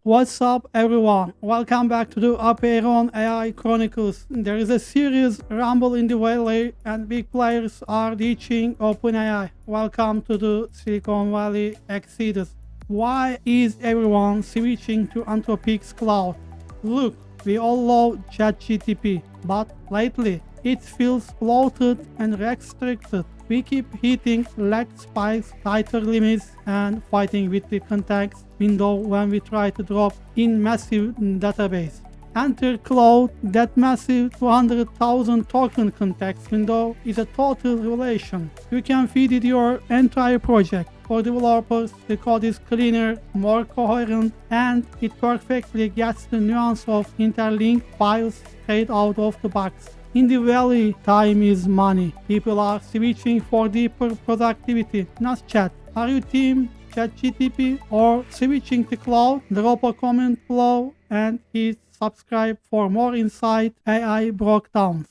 What's up, everyone? Welcome back to the Aperion AI Chronicles. There is a serious rumble in the valley, and big players are ditching OpenAI. Welcome to the Silicon Valley Exodus. Why is everyone switching to Anthropic Claude? Look, we all love ChatGPT, but lately it feels bloated and restricted. We keep hitting lag spikes, tighter limits, and fighting with the context window when we try to drop in massive database. Enter Claude. That massive 200,000 token context window is a total revelation. You can feed it your entire project. For developers, the code is cleaner, more coherent, and it perfectly gets the nuance of interlinked files straight out of the box. In the valley, time is money. People are switching for deeper productivity, not chat. Are you team ChatGPT or switching to Claude? Drop a comment below and hit subscribe for more insight AI breakdowns.